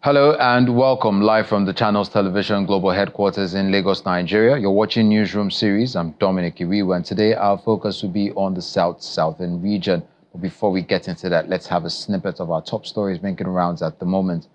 Hello and welcome live from the channel's television global headquarters in Lagos, Nigeria. You're watching Newsroom series. I'm Dominic Iwiwa, and today our focus will be on the southern region. But before we get into that, let's have a snippet of our top stories making rounds at the moment.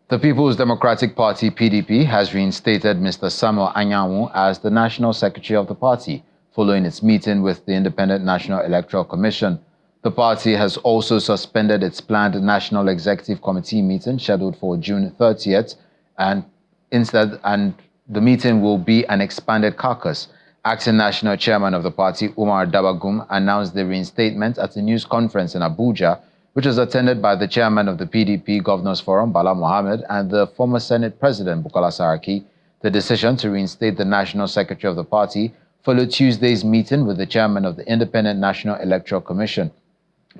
The People's Democratic Party, PDP, has reinstated Mr. Samuel Anyanwu as the National Secretary of the party, following its meeting with the Independent National Electoral Commission. The party has also suspended its planned National Executive Committee meeting scheduled for June 30th, and the meeting will be an expanded caucus. Acting National Chairman of the party, Umar Dabagum, announced the reinstatement at a news conference in Abuja, which was attended by the chairman of the PDP Governors Forum, Bala Mohammed, and the former Senate President, Bukola Saraki. The decision to reinstate the National Secretary of the party followed Tuesday's meeting with the chairman of the Independent National Electoral Commission,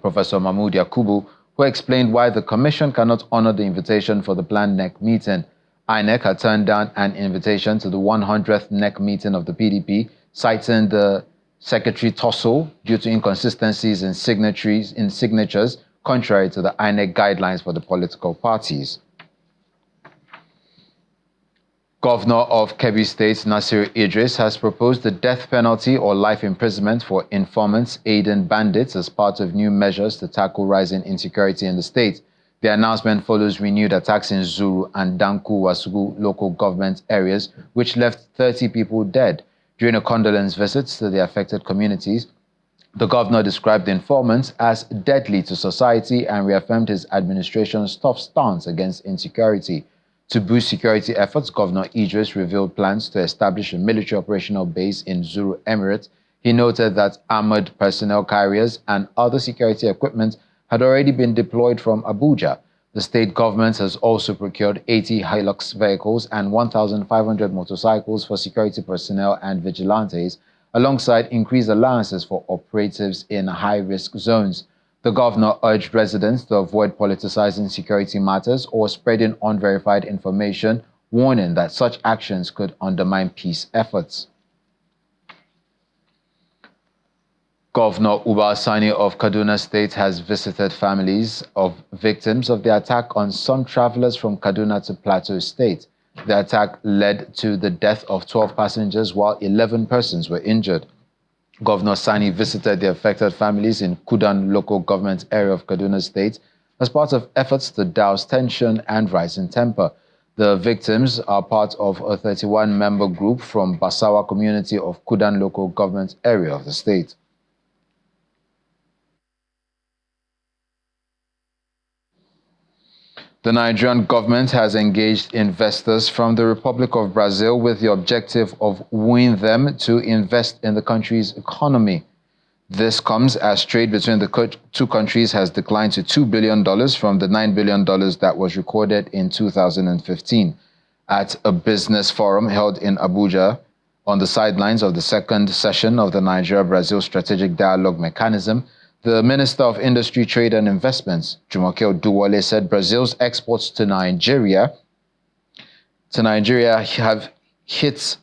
Professor Mahmood Yakubu, who explained why the commission cannot honor the invitation for the planned NEC meeting. INEC had turned down an invitation to the 100th NEC meeting of the PDP, citing the secretary tussle due to inconsistencies in signatures, contrary to the INEC guidelines for the political parties. Governor of Kebbi State, Nasir Idris, has proposed the death penalty or life imprisonment for informants aiding bandits as part of new measures to tackle rising insecurity in the state. The announcement follows renewed attacks in Zuru and Danku-Wasugu local government areas, which left 30 people dead. During a condolence visit to the affected communities, the governor described the informants as deadly to society and reaffirmed his administration's tough stance against insecurity. To boost security efforts, Governor Idris revealed plans to establish a military operational base in Zuru Emirate. He noted that armored personnel carriers and other security equipment had already been deployed from Abuja. The state government has also procured 80 Hilux vehicles and 1,500 motorcycles for security personnel and vigilantes, alongside increased allowances for operatives in high-risk zones. The governor urged residents to avoid politicizing security matters or spreading unverified information, warning that such actions could undermine peace efforts. Governor Uba Sani of Kaduna State has visited families of victims of the attack on some travelers from Kaduna to Plateau State. The attack led to the death of 12 passengers while 11 persons were injured. Governor Sani visited the affected families in Kudan local government area of Kaduna State as part of efforts to douse tension and rising temper. The victims are part of a 31-member group from Basawa community of Kudan local government area of the state. The Nigerian government has engaged investors from the Republic of Brazil with the objective of wooing them to invest in the country's economy. This comes as trade between the two countries has declined to $2 billion from the $9 billion that was recorded in 2015. At a business forum held in Abuja on the sidelines of the second session of the Nigeria-Brazil Strategic Dialogue Mechanism, the Minister of Industry, Trade and Investments, Jumoke Oduwole, said Brazil's exports to Nigeria have hit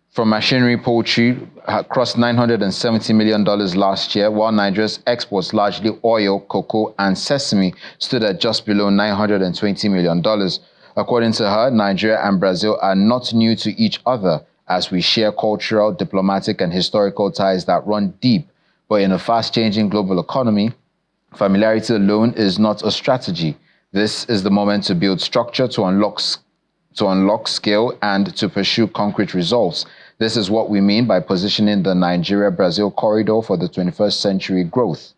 from machinery, poultry, crossed $970 million last year, while Nigeria's exports, largely oil, cocoa, and sesame, stood at just below $920 million. According to her, Nigeria and Brazil are not new to each other, as we share cultural, diplomatic, and historical ties that run deep. But in a fast-changing global economy, familiarity alone is not a strategy. This is the moment to build structure, to unlock scale, and to pursue concrete results. This is what we mean by positioning the Nigeria-Brazil corridor for the 21st century growth.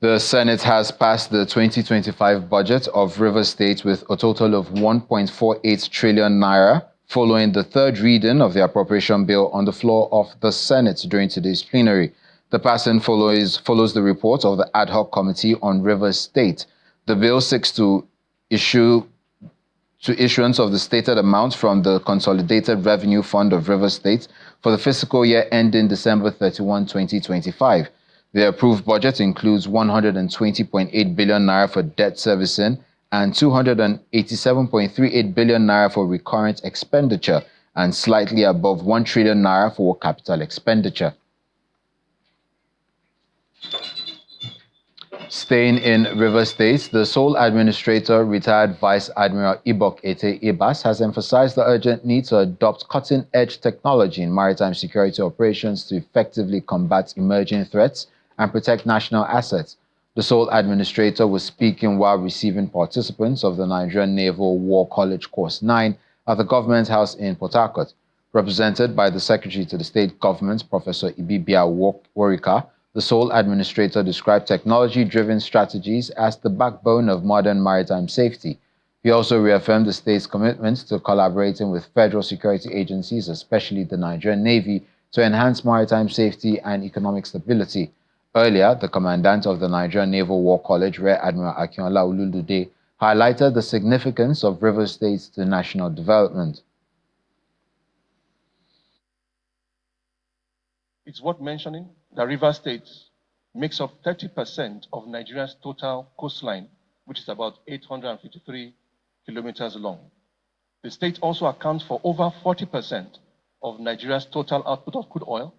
The Senate has passed the 2025 budget of Rivers State with a total of 1.48 trillion naira, following the third reading of the appropriation bill on the floor of the Senate during today's plenary. The passing follows the report of the Ad Hoc Committee on Rivers State. The bill seeks to issuance of the stated amount from the Consolidated Revenue Fund of Rivers State for the fiscal year ending December 31, 2025. The approved budget includes 120.8 billion naira for debt servicing and 287.38 billion naira for recurrent expenditure and slightly above 1 trillion naira for capital expenditure. Staying in River State, the sole administrator, retired Vice Admiral Ibok Ete Ibas, has emphasized the urgent need to adopt cutting-edge technology in maritime security operations to effectively combat emerging threats and protect national assets. The sole administrator was speaking while receiving participants of the Nigerian Naval War College Course 9 at the Government House in Port Harcourt. Represented by the Secretary to the State Government, Professor Ibibia Worika, the sole administrator described technology-driven strategies as the backbone of modern maritime safety. He also reaffirmed the state's commitment to collaborating with federal security agencies, especially the Nigerian Navy, to enhance maritime safety and economic stability. Earlier, the commandant of the Nigerian Naval War College, Rear Admiral Akinola Ululude, highlighted the significance of River State to national development. It's worth mentioning that River State makes up 30% of Nigeria's total coastline, which is about 853 kilometers long. The state also accounts for over 40% of Nigeria's total output of crude oil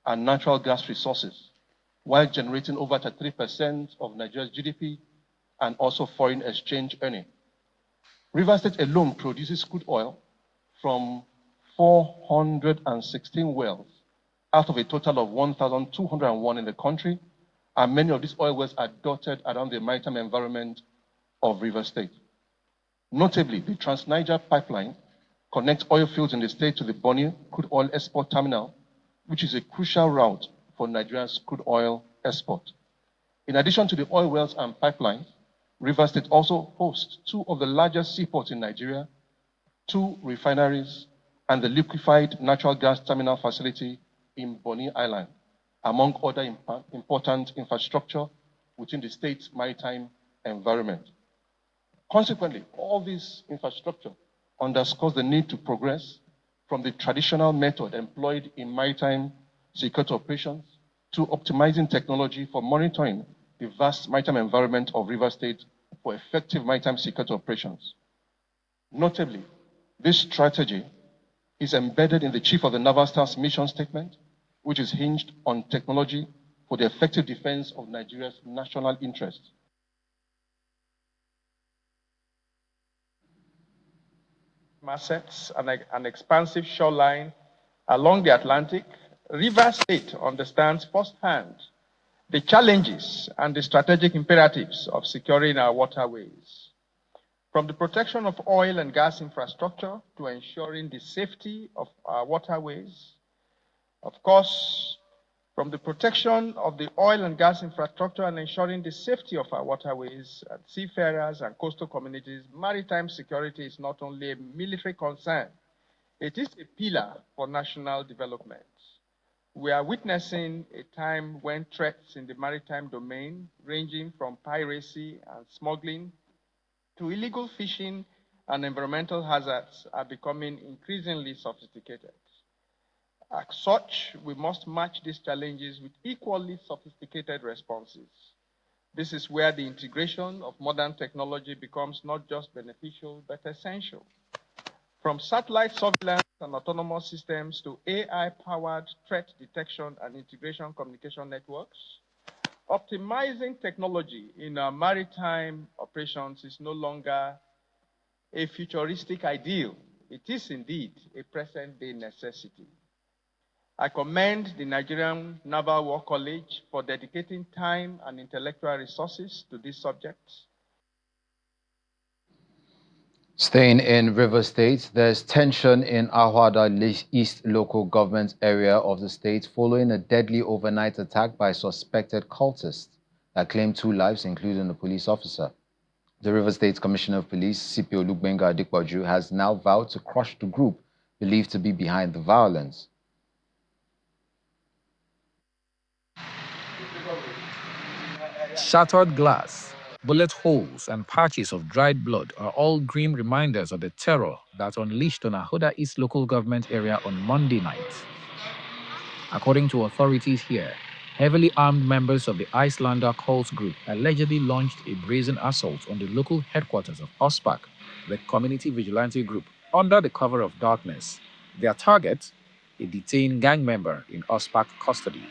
and natural gas resources, while generating over 33% of Nigeria's GDP and also foreign exchange earning. River State alone produces crude oil from 416 wells out of a total of 1,201 in the country, and many of these oil wells are dotted around the maritime environment of River State. Notably, the Trans-Niger pipeline connects oil fields in the state to the Bonny crude oil export terminal, which is a crucial route for Nigeria's crude oil export. In addition to the oil wells and pipelines, River State also hosts two of the largest seaports in Nigeria, two refineries, and the liquefied natural gas terminal facility in Bonny Island, among other important infrastructure within the state's maritime environment. Consequently, all this infrastructure underscores the need to progress from the traditional method employed in maritime security operations to optimizing technology for monitoring the vast maritime environment of River State for effective maritime security operations. Notably, this strategy is embedded in the Chief of the Naval Staff's mission statement, which is hinged on technology for the effective defense of Nigeria's national interests. Assets and an expansive shoreline along the Atlantic, River State understands firsthand the challenges and the strategic imperatives of securing our waterways. From the protection of oil and gas infrastructure to ensuring the safety of our waterways, of course, from the protection of the oil and gas infrastructure and ensuring the safety of our waterways and seafarers and coastal communities, maritime security is not only a military concern, it is a pillar for national development. We are witnessing a time when threats in the maritime domain, ranging from piracy and smuggling to illegal fishing and environmental hazards, are becoming increasingly sophisticated. As such, we must match these challenges with equally sophisticated responses. This is where the integration of modern technology becomes not just beneficial, but essential. From satellite surveillance and autonomous systems to AI-powered threat detection and integration communication networks, optimizing technology in our maritime operations is no longer a futuristic ideal. It is indeed a present-day necessity. I commend the Nigerian Naval War College for dedicating time and intellectual resources to this subject. Staying in River State, there's tension in Ahoada East local government area of the state following a deadly overnight attack by suspected cultists that claimed 2 lives, including a police officer. The River State Commissioner of Police, CP Olugbenga Adikpaju, has now vowed to crush the group believed to be behind the violence. Shattered glass, bullet holes, and patches of dried blood are all grim reminders of the terror that unleashed on Ahoada East local government area on Monday night. According to authorities here, Heavily armed members of the Icelander cult group allegedly launched a brazen assault on the local headquarters of OSPAC, the community vigilante group, under the cover of darkness. Their target? A detained gang member in OSPAC custody.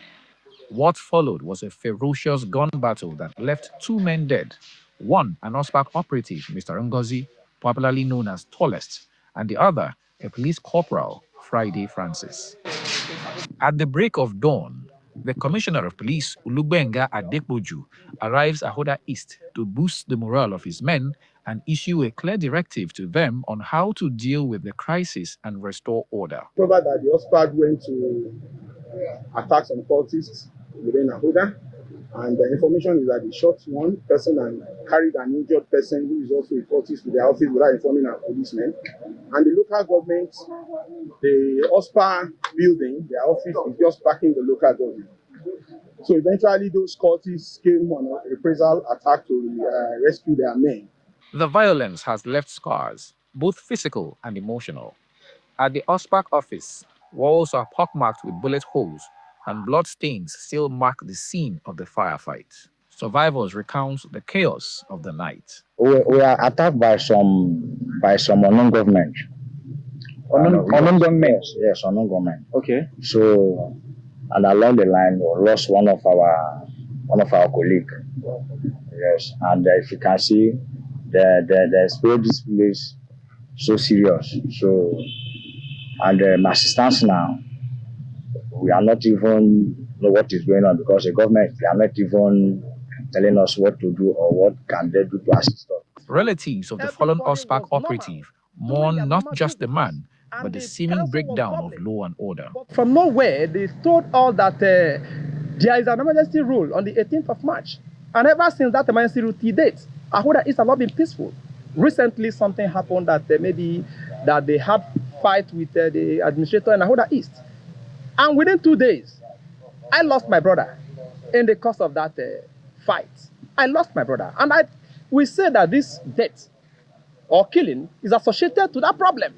What followed was a ferocious gun battle that left 2 men dead. One, an OSPAC operative, Mr. Ngozi, popularly known as Tallest, and the other, a police corporal, Friday Francis. At the break of dawn, the Commissioner of Police, Ulubenga Adekboju, arrives at Ahoada East to boost the morale of his men and issue a clear directive to them on how to deal with the crisis and restore order. Discovered that the OSPAD went to attack some cultists within Ahoada, and the information is that they shot one person and carried an injured person who is also a cultist to their office without informing our policemen. And the local government, the OSPA building, their office is just backing the local government. So eventually those cultists came on a reprisal attack to rescue their men. The violence has left scars, both physical and emotional. At the OSPAC office, walls are pockmarked with bullet holes, and blood stains still mark the scene of the firefight. Survivors recount the chaos of the night. We are attacked by some unknown government. Unknown government? Yes, unknown government. Okay. So, and along the line, we lost one of our colleagues. Yes, and if you can see, the spirit this place so serious. So, and my assistants now, we are not even know what is going on because the government, they are not even telling us what to do or what can they do to assist us. Relatives of the fallen OSPAC operative mourn not just the man, but the seeming breakdown of law and order. From nowhere, they told all that there is an emergency rule on the 18th of March. And ever since that emergency rule to date, Ahoada East has not been peaceful. Recently, something happened that maybe that they had fight with the administrator in Ahoada East. And within 2 days, I lost my brother in the course of that fight. I lost my brother. And we say that this death or killing is associated to that problem.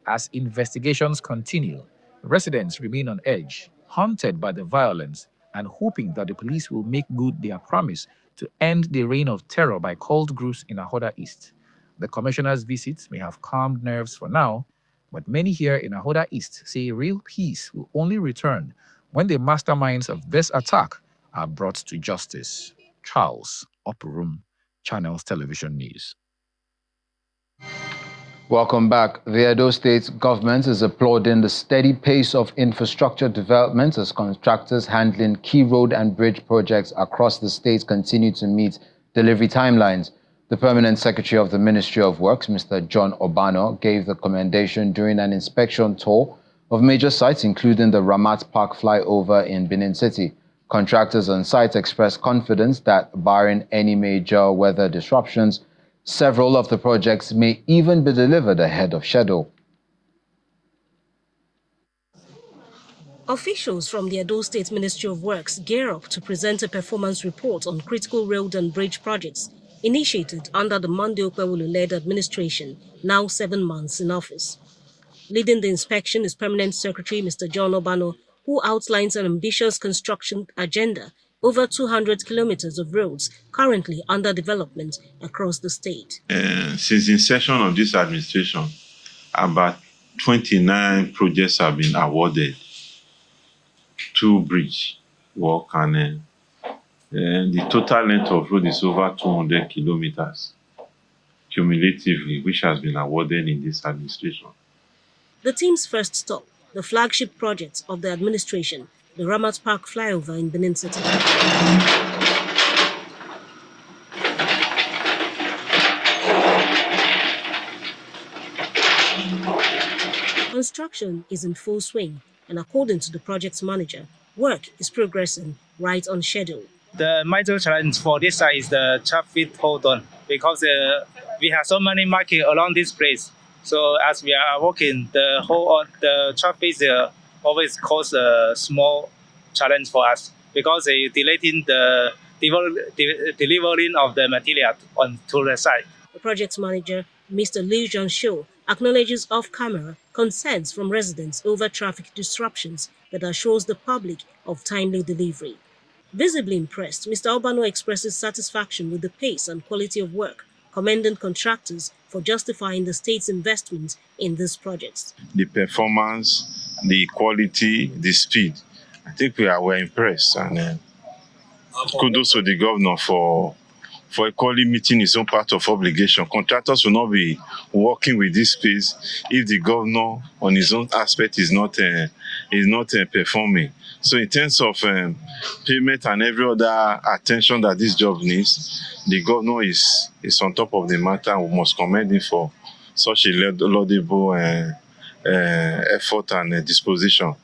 As investigations continue, residents remain on edge, haunted by the violence and hoping that the police will make good their promise to end the reign of terror by cult groups in Ahoada East. The commissioner's visits may have calmed nerves for now, but many here in Ahoada East say real peace will only return when the masterminds of this attack are brought to justice. Charles Opurum, Channels Television News. Welcome back. The Edo State government is applauding the steady pace of infrastructure development as contractors handling key road and bridge projects across the state continue to meet delivery timelines. The Permanent Secretary of the Ministry of Works, Mr. John Obano, gave the commendation during an inspection tour of major sites, including the Ramat Park flyover in Benin City. Contractors on site expressed confidence that, barring any major weather disruptions, several of the projects may even be delivered ahead of schedule. Officials from the Edo State Ministry of Works gear up to present a performance report on critical road and bridge projects initiated under the Monday Okpewulu-led administration, now 7 months in office. Leading the inspection is Permanent Secretary Mr. John Obano, who outlines an ambitious construction agenda, over 200 kilometers of roads currently under development across the state. Since the inception of this administration, about 29 projects have been awarded to bridge work, and the total length of road is over 200 kilometers cumulatively, which has been awarded in this administration. The team's first stop, the flagship project of the administration, the Ramat Park flyover in Benin City. Construction is in full swing, and according to the project manager, work is progressing right on schedule. The major challenge for this side is the traffic hold on, because we have so many markings along this place. So as we are working, the traffic always cause a small challenge for us, because they delaying the delivering of the material onto the site. The project manager, Mr. Liu Jianshu, acknowledges off-camera concerns from residents over traffic disruptions that assures the public of timely delivery. Visibly impressed, Mr. Obano expresses satisfaction with the pace and quality of work, commending contractors for justifying the state's investment in these projects. The performance, the quality, the speed. I think we were impressed, and kudos to the governor for equally meeting his own part of obligation. Contractors will not be working with this space if the governor on his own aspect is not performing. So in terms of payment and every other attention that this job needs, the governor is on top of the matter. We must commend him for such a laudable effort and disposition.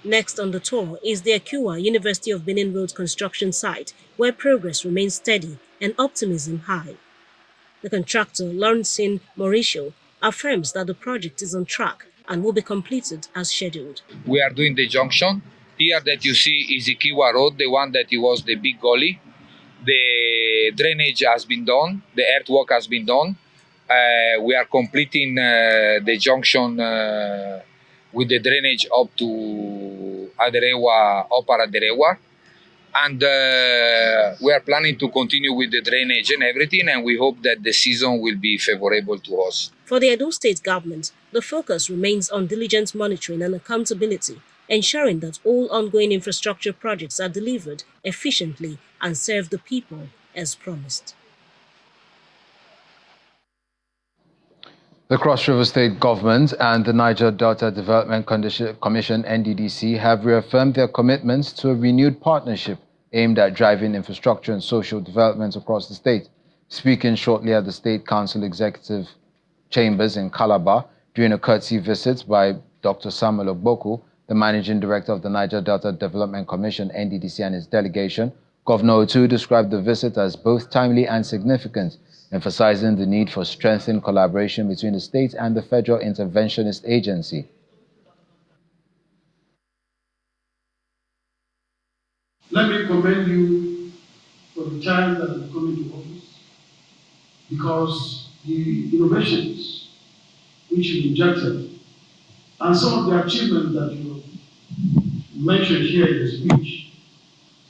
Next on the tour is the Akua University of Benin Road construction site, where progress remains steady and optimism high. The contractor, Lawrencin Mauricio, affirms that the project is on track and will be completed as scheduled. We are doing the junction. Here that you see is the Kiwa Road, the one that was the big gully. The drainage has been done, the earthwork has been done. We are completing the junction with the drainage up to Aderewa, Upper Aderewa. And we are planning to continue with the drainage and everything, and we hope that the season will be favorable to us. For the Edo State government, the focus remains on diligent monitoring and accountability, ensuring that all ongoing infrastructure projects are delivered efficiently and serve the people as promised. The Cross River State Government and the Niger Delta Development Commission, NDDC, have reaffirmed their commitments to a renewed partnership aimed at driving infrastructure and social development across the state. Speaking shortly at the State Council Executive Chambers in Calabar during a courtesy visit by Dr. Samuel Ogboku, the Managing Director of the Niger Delta Development Commission, NDDC, and his delegation, Governor Otu described the visit as both timely and significant, emphasizing the need for strengthened collaboration between the state and the Federal Interventionist Agency. Let me commend you for the time that you come into office, because the innovations which you injected and some of the achievements that you mentioned here in the speech,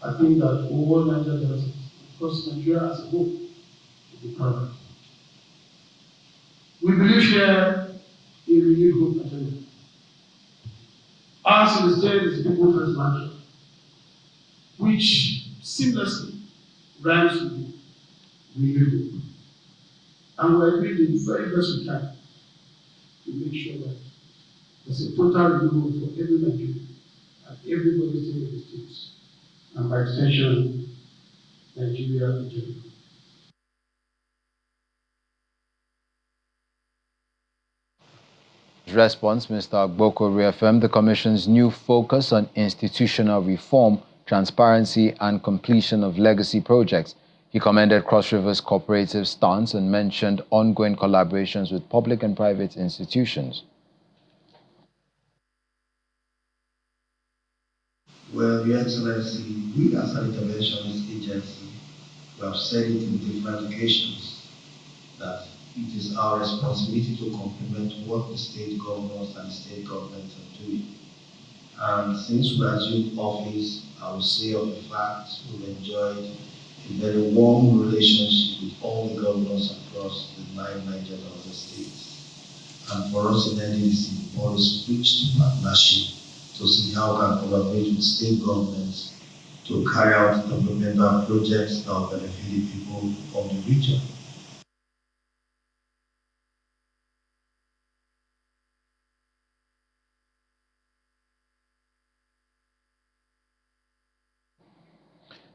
I think that all Niger Delta, of course Nigeria as a whole, will be proud of. We believe here in the renewed hope agenda. Ours in the state is people first mantra, which seamlessly rhymes with renewed hope. And we are doing the very best we can to make sure that there's a total renewal for every Nigerian at every state of the states, and by extension, Nigeria in general. Response, Mr. Ogboko reaffirmed the Commission's new focus on institutional reform, transparency, and completion of legacy projects. He commended Cross River's cooperative stance and mentioned ongoing collaborations with public and private institutions. Well, Your Excellency, we as an interventionist agency, we have said it in different occasions that it is our responsibility to complement what the state governors and state governments are doing. And since we assumed office, I will say of the fact we've enjoyed a very warm relationship with all the governors across the 9 Niger Delta states. And for us in NDDC, we always preach to partnership to see how we can collaborate with state governments to carry out implemental projects that will benefit the people of the region.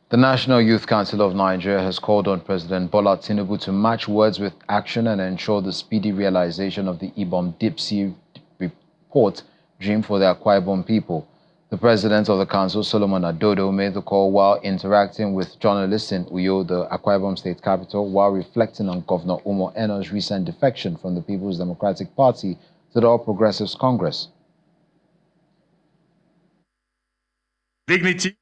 The National Youth Council of Nigeria has called on President Bola Tinubu to match words with action and ensure the speedy realization of the Ibom Deep Sea Report dream for the Akwa Ibom people. The president of the council, Solomon Adodo, made the call while interacting with journalists in Uyo, the Akwa Ibom state capital, while reflecting on Governor Umo Eno's recent defection from the People's Democratic Party to the All Progressives Congress. Dignity.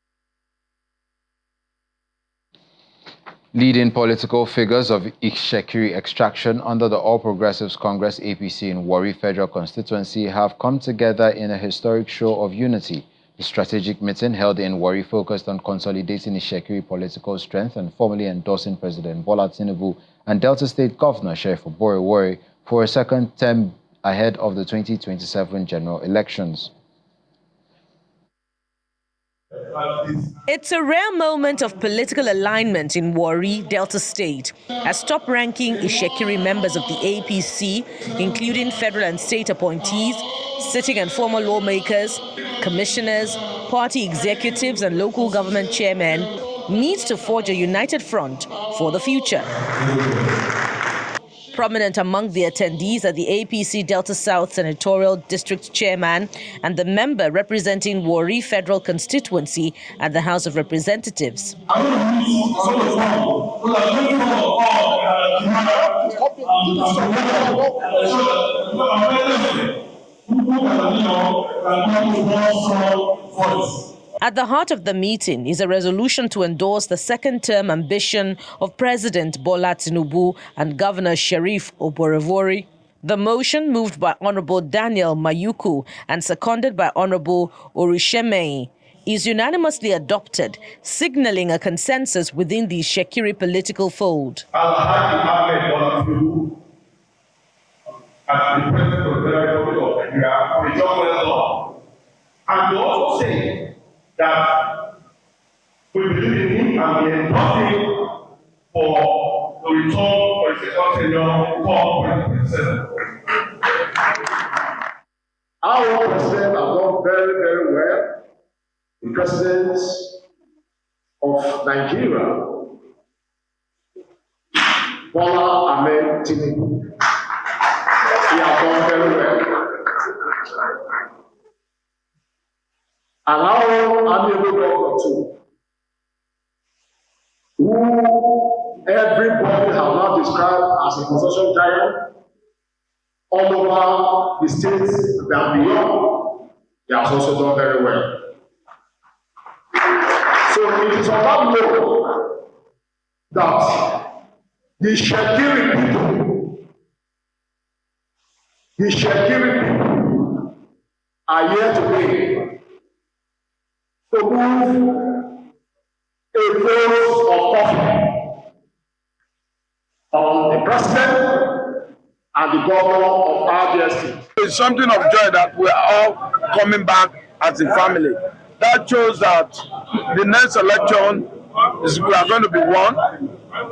Leading political figures of Ishekiri extraction under the All Progressives Congress APC in Warri Federal Constituency have come together in a historic show of unity. The strategic meeting held in Warri focused on consolidating Ishekiri political strength and formally endorsing President Bola Tinubu and Delta State Governor Sheriff Warri for a second term ahead of the 2027 general elections. It's a rare moment of political alignment in Warri, Delta State, as top-ranking Ishekiri members of the APC, including federal and state appointees, sitting and former lawmakers, commissioners, party executives and local government chairmen, meet to forge a united front for the future. Prominent among the attendees are the APC Delta South Senatorial District Chairman and the member representing Warri Federal Constituency at the House of Representatives. At the heart of the meeting is a resolution to endorse the second-term ambition of President Bola Tinubu and Governor Sheriff Warri. The motion, moved by Honorable Daniel Mayuku and seconded by Honorable Orishemei, is unanimously adopted, signaling a consensus within the Ishekiri political fold. And we also say that we believe in him and we endorse him for the return for his second tenure called 2027. Our president has done very, very well. The president of Nigeria, Bola Ahmed Tinubu, he has done very well. And our amiable governor too, who everybody has now described as a construction giant all over the states and beyond, he has also done very well. So it is on that note that the Ishekiri people are here today to move a vote of confidence on the president and the governor of RDST. It's something of joy that we are all coming back as a family. That shows that the next election we are going to be won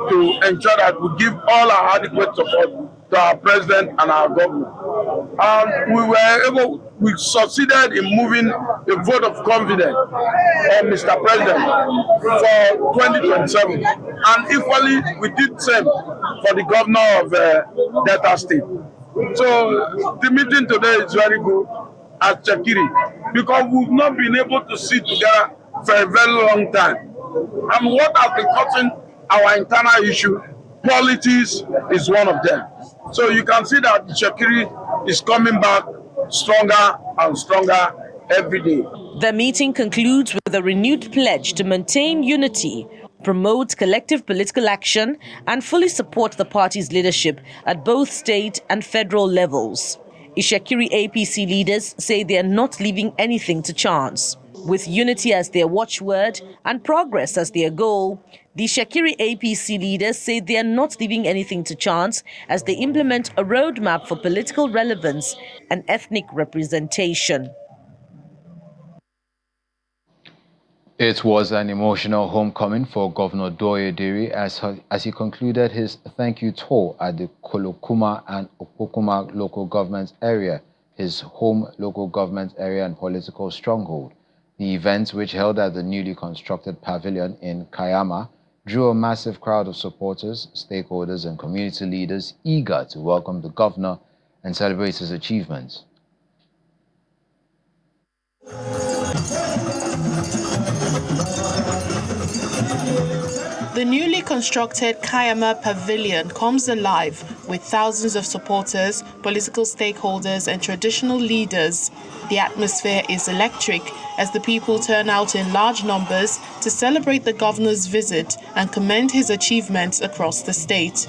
to ensure that we give all our adequate support to our president and our governor. And we succeeded in moving a vote of confidence on Mr. President for 2027. And equally, we did same for the governor of Delta State. So the meeting today is very good at Ishekiri because we've not been able to sit together for a very long time. And what has been causing our internal issue, politics is one of them. So you can see that Ishekiri is coming back stronger and stronger every day. The meeting concludes with a renewed pledge to maintain unity, promote collective political action, and fully support the party's leadership at both state and federal levels. Ishekiri APC leaders say they are not leaving anything to chance. With unity as their watchword and progress as their goal, the Ishekiri APC leaders say they are not leaving anything to chance as they implement a roadmap for political relevance and ethnic representation. It was an emotional homecoming for Governor Doyediri as he concluded his thank you tour at the Kolokuma and Okpokuma local government area, his home local government area and political stronghold. The event, which held at the newly constructed pavilion in Kayama, drew a massive crowd of supporters, stakeholders and community leaders eager to welcome the governor and celebrate his achievements. The newly constructed Kayama Pavilion comes alive with thousands of supporters, political stakeholders and traditional leaders. The atmosphere is electric as the people turn out in large numbers to celebrate the governor's visit and commend his achievements across the state.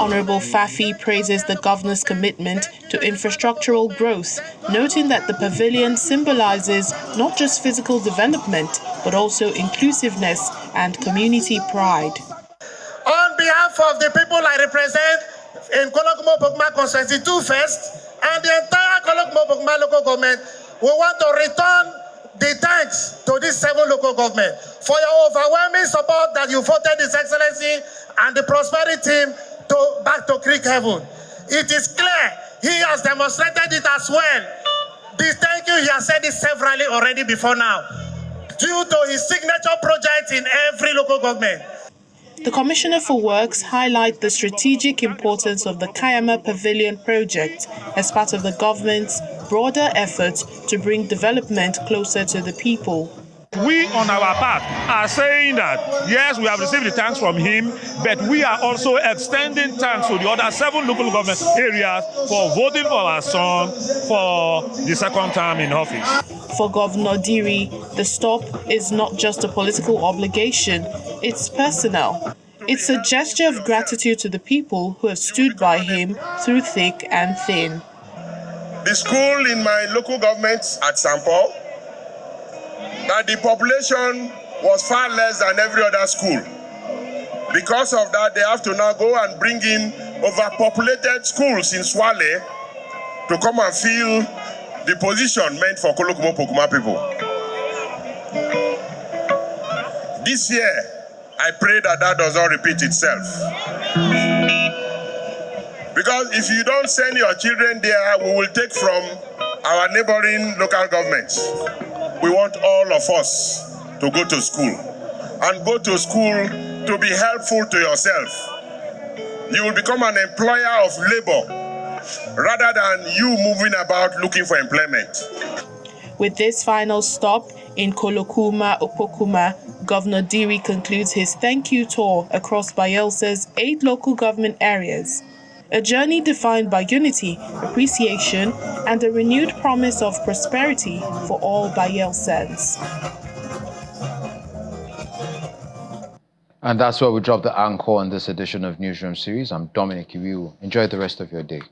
Honorable Fafi praises the governor's commitment to infrastructural growth, noting that the pavilion symbolizes not just physical development, but also inclusiveness and community pride. On behalf of the people I represent in Kolokumo-Pokuma Constituency 2 First, and the entire Kolokumo-Pokuma local government, we want to return the thanks to these 7 local governments for your overwhelming support that you voted His Excellency and the prosperity team back to Creek Heaven. It is clear he has demonstrated it as well. This thank you, he has said it severally already before now, due to his signature project in every local government. The Commissioner for Works highlighted the strategic importance of the Kayama Pavilion project as part of the government's broader efforts to bring development closer to the people. We, on our part, are saying that, yes, we have received the thanks from him, but we are also extending thanks to the other 7 local government areas for voting for our son for the 2nd term in office. For Governor Diri, the stop is not just a political obligation, it's personal. It's a gesture of gratitude to the people who have stood by him through thick and thin. The school in my local government at St. Paul, that the population was far less than every other school. Because of that, they have to now go and bring in overpopulated schools in Swale to come and fill the position meant for Kolokumo-Pokuma people. This year, I pray that that does not repeat itself. Because if you don't send your children there, we will take from our neighboring local governments. We want all of us to go to school, and go to school to be helpful to yourself. You will become an employer of labor rather than you moving about looking for employment. With this final stop in Kolokuma-Opokuma, Governor Diri concludes his thank you tour across Bayelsa's 8 local government areas. A journey defined by unity, appreciation, and a renewed promise of prosperity for all Bayelsans. And that's where we drop the anchor on this edition of Newsroom Series. I'm Dominic Iriu. Enjoy the rest of your day.